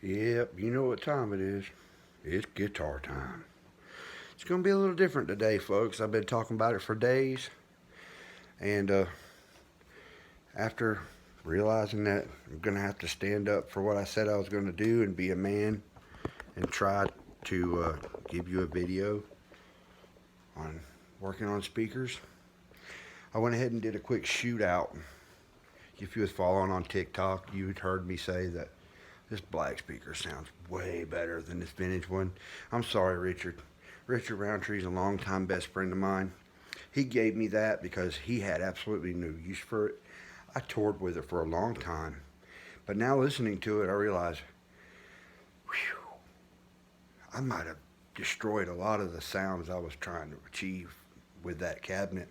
Yep, you know what time it is. It's guitar time. It's going to be a little different today, folks. I've been talking about it for days, and after realizing that I'm going to have to stand up for what I said I was going to do and be a man and try to give you a video on working on speakers, I went ahead and did a quick shootout. If you was following on TikTok, you'd heard me say that this black speaker sounds way better than this vintage one. I'm sorry, Richard. Richard Roundtree's a longtime best friend of mine. He gave me that because he had absolutely no use for it. I toured with it for a long time. But now listening to it, I realize, whew, I might have destroyed a lot of the sounds I was trying to achieve with that cabinet.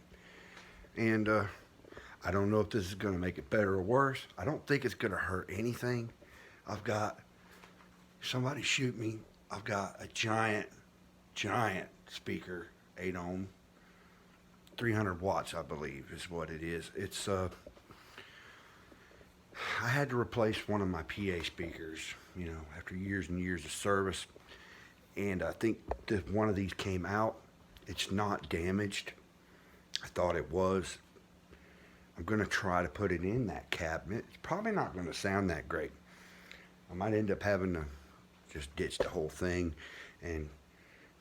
And I don't know if this is going to make it better or worse. I don't think it's going to hurt anything. I've got, somebody shoot me, I've got a giant speaker, 8 ohm, 300 watts, I believe is what it is. It's, I had to replace one of my PA speakers, after years and years of service. And I think that one of these came out. It's not damaged. I thought it was. I'm going to try to put it in that cabinet. It's probably not going to sound that great. I might end up having to just ditch the whole thing and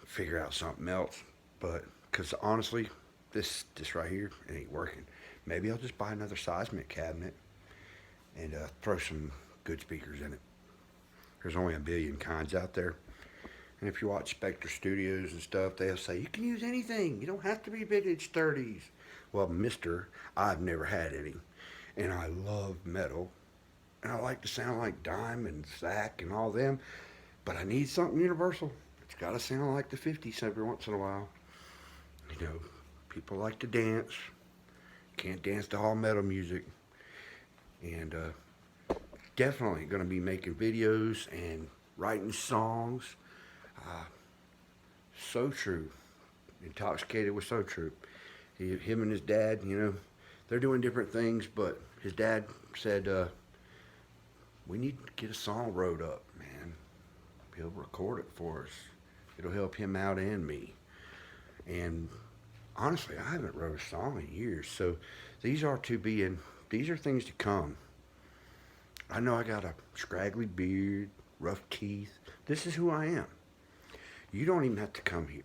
figure out something else. But, because honestly, this right here, it ain't working. Maybe I'll just buy another seismic cabinet and throw some good speakers in it. There's only a billion kinds out there. And if you watch Spectre Studios and stuff, they'll say, you can use anything. You don't have to be vintage 30s. Well, mister, I've never had any. And I love metal. And I like to sound like Dime and Zach and all them. But I need something universal. It's got to sound like the 50s every once in a while. People like to dance. Can't dance to all metal music. And definitely going to be making videos and writing songs. So True, Intoxicated with So True. Him and his dad, they're doing different things, but his dad said, we need to get a song wrote up, man. He'll record it for us. It'll help him out and me. And honestly, I haven't wrote a song in years, so these are things to come. I know I got a scraggly beard, rough teeth. This is who I am. You don't even have to come here,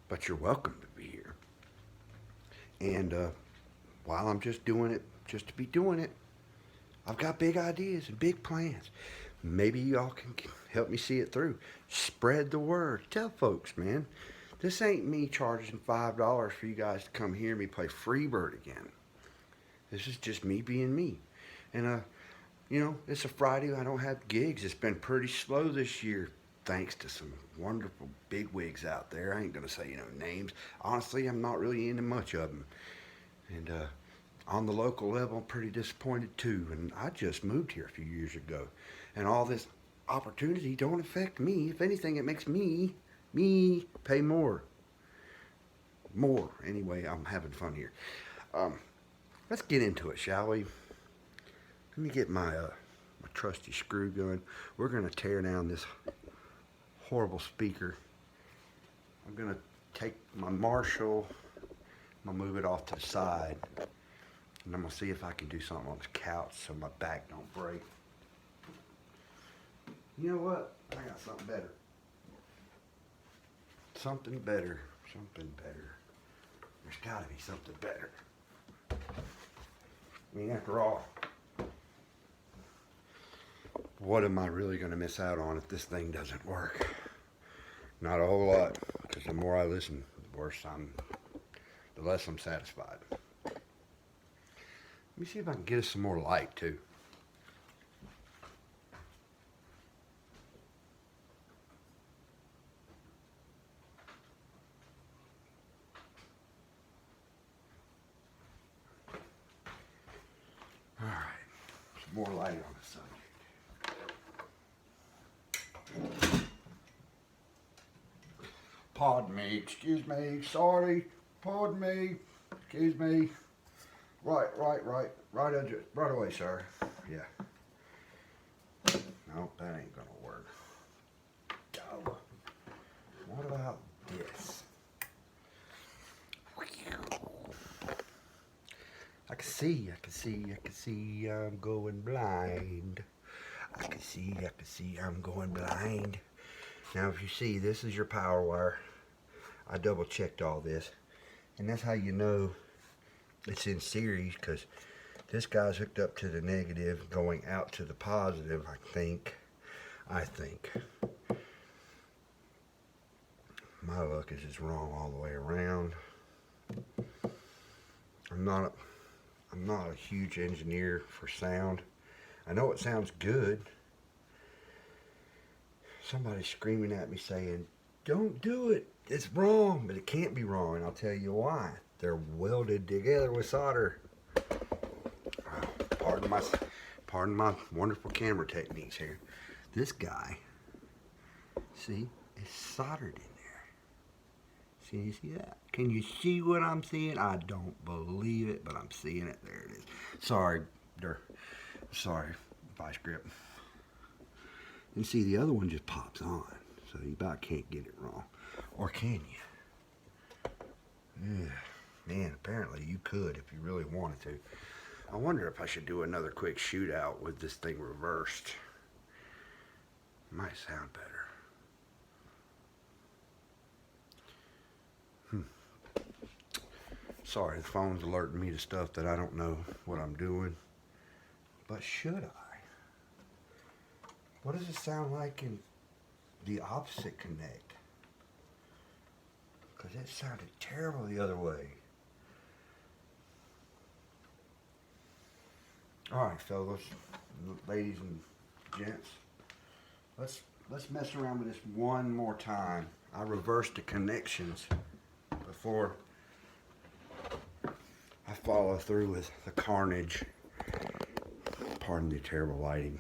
but you're welcome to be here. And while I'm just doing it, just to be doing it, I've got big ideas and big plans. Maybe y'all can help me see it through. Spread the word. Tell folks, man. This ain't me charging $5 for you guys to come hear me play Freebird again. This is just me being me. And, it's a Friday. I don't have gigs. It's been pretty slow this year, thanks to some wonderful bigwigs out there. I ain't going to say, names. Honestly, I'm not really into much of them. And on the local level, I'm pretty disappointed too. And I just moved here a few years ago. And all this opportunity don't affect me. If anything, it makes me pay more. Anyway, I'm having fun here. Let's get into it, shall we? Let me get my trusty screw gun. We're going to tear down this horrible speaker. I'm going to take my Marshall. I'm going to move it off to the side. And I'm going to see if I can do something on this couch so my back don't break. You know what? I got something better. Something better. There's got to be something better. I mean, after all, what am I really going to miss out on if this thing doesn't work? Not a whole lot, because the more I listen, the less I'm satisfied. Let me see if I can get us some more light, too. All right, some more light on the subject. Pardon me, excuse me, sorry, pardon me, excuse me. Right away, sir. Yeah. Nope, that ain't gonna work. Oh, what about this? I can see, I'm going blind. I can see, I'm going blind. Now if you see, this is your power wire. I double checked all this. And that's how you know it's in series, because this guy's hooked up to the negative going out to the positive, I think. My luck is just wrong all the way around. I'm not a huge engineer for sound. I know it sounds good. Somebody's screaming at me saying, don't do it, it's wrong, but it can't be wrong, and I'll tell you why. They're welded together with solder. Pardon my wonderful camera techniques here. This guy, see, is soldered in there. See, you see that? Can you see what I'm seeing? I don't believe it, but I'm seeing it. There it is. Sorry, vice grip. And see, the other one just pops on, so you about can't get it wrong. Or can you? Yeah. Man, apparently you could if you really wanted to. I wonder if I should do another quick shootout with this thing reversed. Might sound better. Sorry, the phone's alerting me to stuff that I don't know what I'm doing. But should I? What does it sound like in the opposite connect? Because it sounded terrible the other way. Alright, fellas, ladies and gents, let's mess around with this one more time. I reversed the connections before I follow through with the carnage. Pardon the terrible lighting.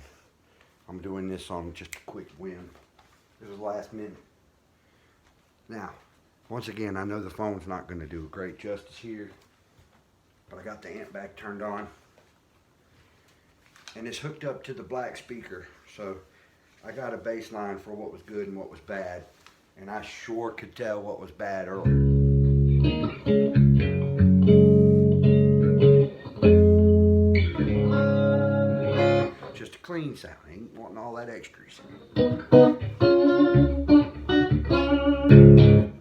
I'm doing this on just a quick whim. This is last minute. Now, once again, I know the phone's not going to do great justice here, but I got the amp back turned on. And it's hooked up to the black speaker, so I got a baseline for what was good and what was bad, and I sure could tell what was bad earlier. Just a clean sound, ain't wanting all that extras.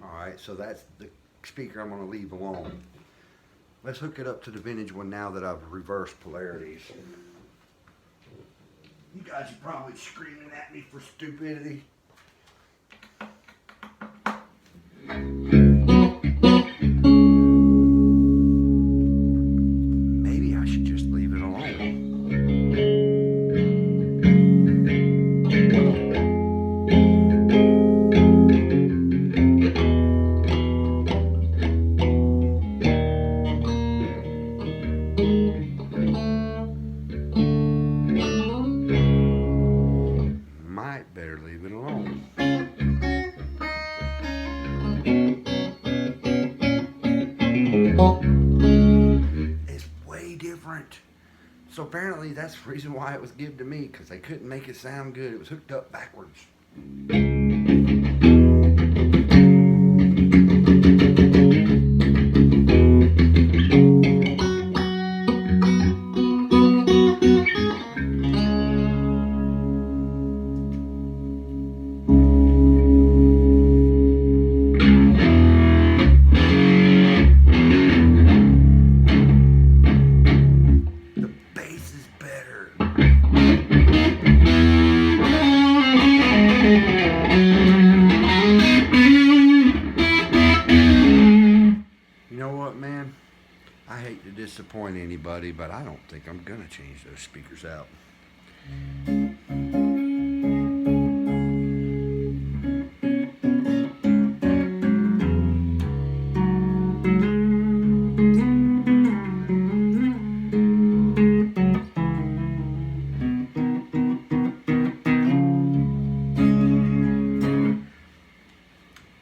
Alright, so that's the speaker I'm going to leave alone. Let's hook it up to the vintage one now that I've reversed polarities. You guys are probably screaming at me for stupidity. Maybe I should just leave it alone. Better leave it alone. It's way different. So apparently that's the reason why it was given to me, because they couldn't make it sound good. It was hooked up backwards. I hate to disappoint anybody, but I don't think I'm gonna change those speakers out.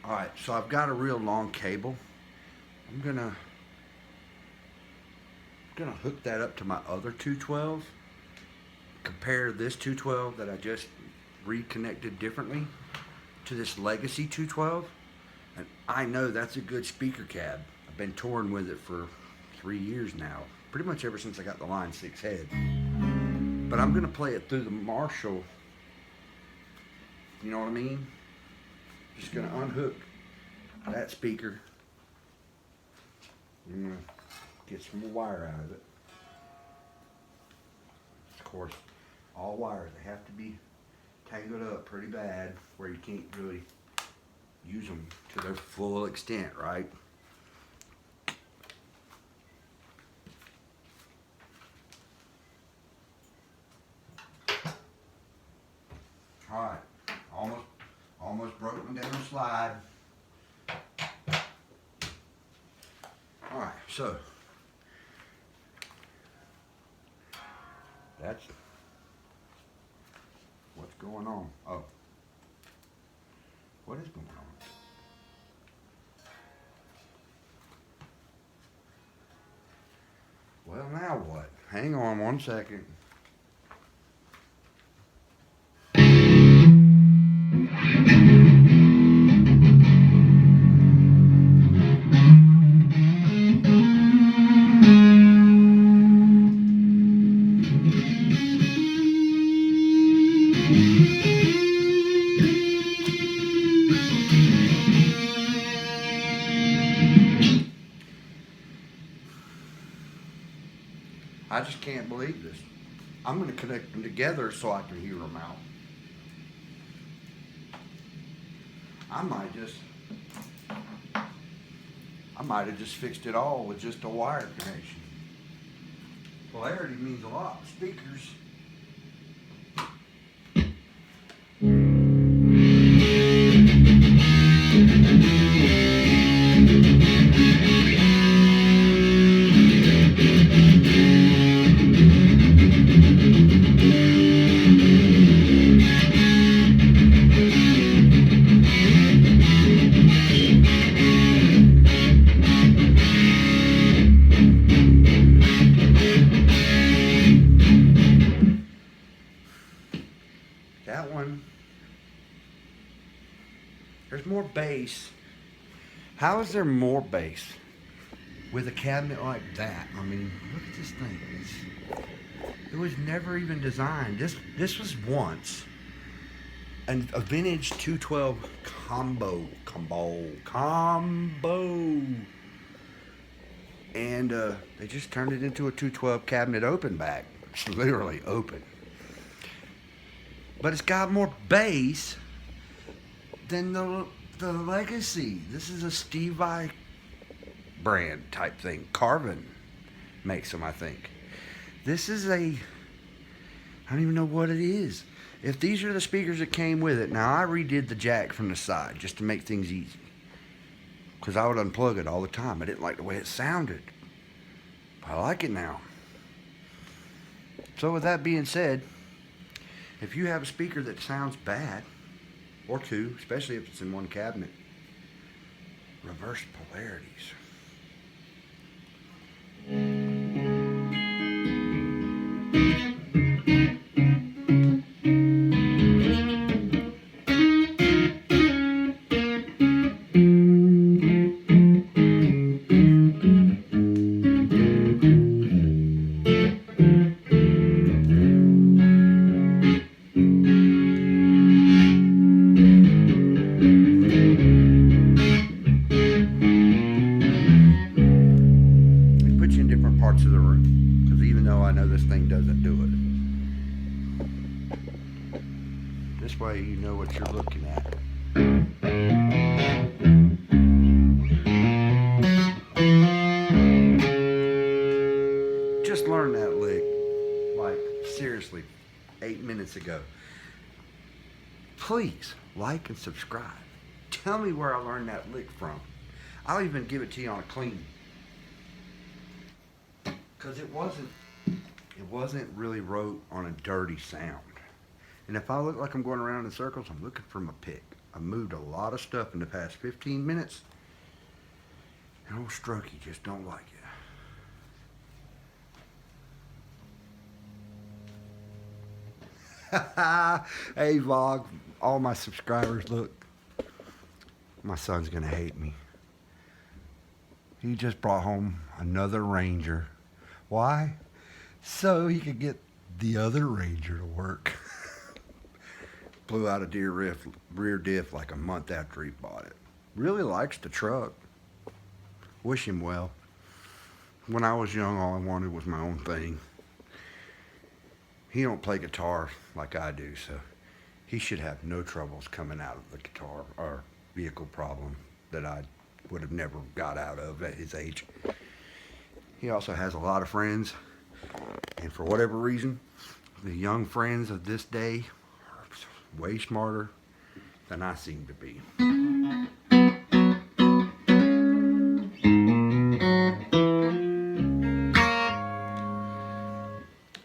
Alright, so I've got a real long cable. I'm gonna hook that up to my other 212. Compare this 212 that I just reconnected differently to this Legacy 212, and I know that's a good speaker cab. I've been touring with it for 3 years now, pretty much ever since I got the Line 6 head. But I'm gonna play it through the Marshall, you know what I mean? Just gonna unhook that speaker. I'm gonna get some more wire out of it. Of course, all wires, they have to be tangled up pretty bad where you can't really use them to their full extent, right? All right, almost broken down the slide. All right, so that's what's going on. Oh, what is going on? Well, now what? Hang on 1 second. I just can't believe this. I'm going to connect them together so I can hear them out. I might have just fixed it all with just a wire connection. Polarity means a lot. Speakers. That one, there's more bass. How is there more bass with a cabinet like that? I mean, look at this thing. It was never even designed. This was once a vintage 212 combo. And they just turned it into a 212 cabinet open back. It's literally open. But it's got more bass than the Legacy. This is a Steve Vai brand type thing. Carvin makes them, I think. This is I don't even know what it is. If these are the speakers that came with it, now I redid the jack from the side just to make things easy. Because I would unplug it all the time. I didn't like the way it sounded. But I like it now. So with that being said, if you have a speaker that sounds bad, or two, especially if it's in one cabinet, reverse polarities. Parts of the room, because even though I know this thing doesn't do it, this way you know what you're looking at. Just learned that lick, like seriously, 8 minutes ago. Please like and subscribe. Tell me where I learned that lick from. I'll even give it to you on a clean. Because it wasn't really wrote on a dirty sound. And if I look like I'm going around in circles, I'm looking for my pick. I've moved a lot of stuff in the past 15 minutes. And old Strokey just don't like it. Hey, Vlog, all my subscribers, look, my son's gonna hate me. He just brought home another Ranger. Why? So he could get the other Ranger to work. Blew out a rear diff like a month after he bought it. Really likes the truck. Wish him well. When I was young, all I wanted was my own thing. He don't play guitar like I do, so he should have no troubles coming out of the guitar or vehicle problem that I would have never got out of at his age. He also has a lot of friends, and for whatever reason, the young friends of this day are way smarter than I seem to be.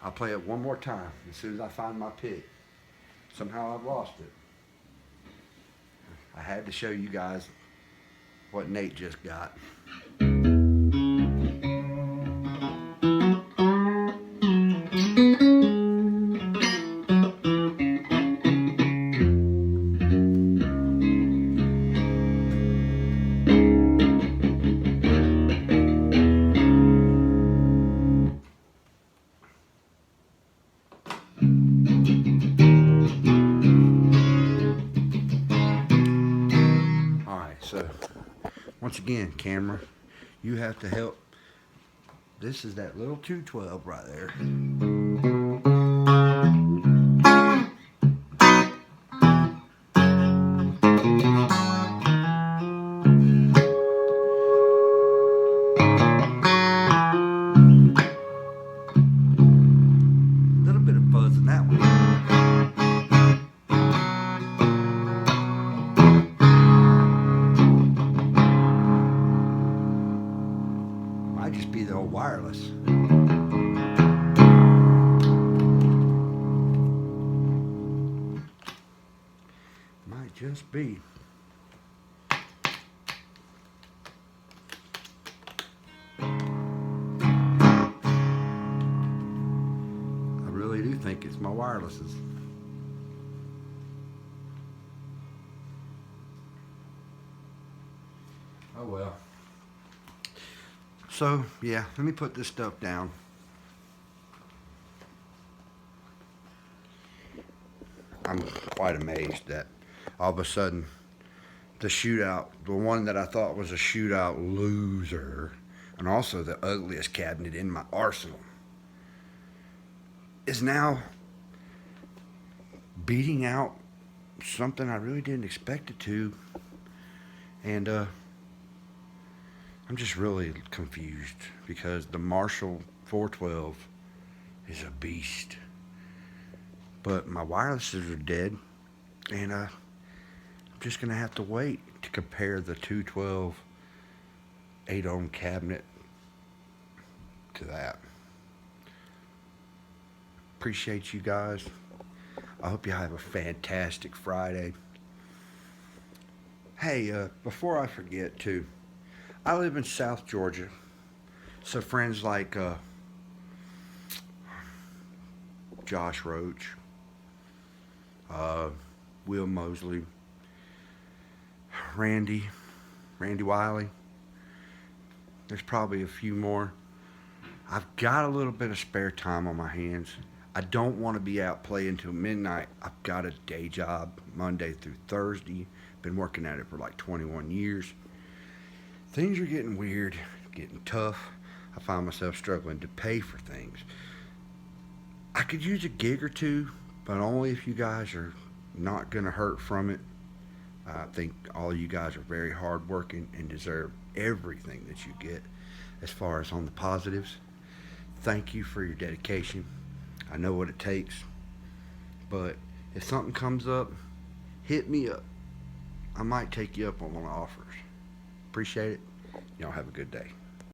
I'll play it one more time as soon as I find my pick. Somehow I've lost it. I had to show you guys what Nate just got. So, once again, camera, you have to help. This is that little 212 right there. A little bit of buzz in that one. Might just be the old wireless. Might just be. I really do think it's my wirelesses. Oh well. So, yeah, let me put this stuff down. I'm quite amazed that all of a sudden the shootout, the one that I thought was a shootout loser, and also the ugliest cabinet in my arsenal, is now beating out something I really didn't expect it to. And I'm just really confused because the Marshall 412 is a beast. But my wirelesses are dead, and I'm just going to have to wait to compare the 212 8-ohm cabinet to that. Appreciate you guys. I hope you have a fantastic Friday. Hey, before I forget too, I live in South Georgia, so friends like Josh Roach, Will Mosley, Randy Wiley, there's probably a few more. I've got a little bit of spare time on my hands. I don't want to be out playing till midnight. I've got a day job Monday through Thursday. Been working at it for like 21 years. Things are getting weird, getting tough. I find myself struggling to pay for things. I could use a gig or two, but only if you guys are not going to hurt from it. I think all of you guys are very hardworking and deserve everything that you get as far as on the positives. Thank you for your dedication. I know what it takes, but if something comes up, hit me up. I might take you up on one of the offers. Appreciate it. Y'all have a good day.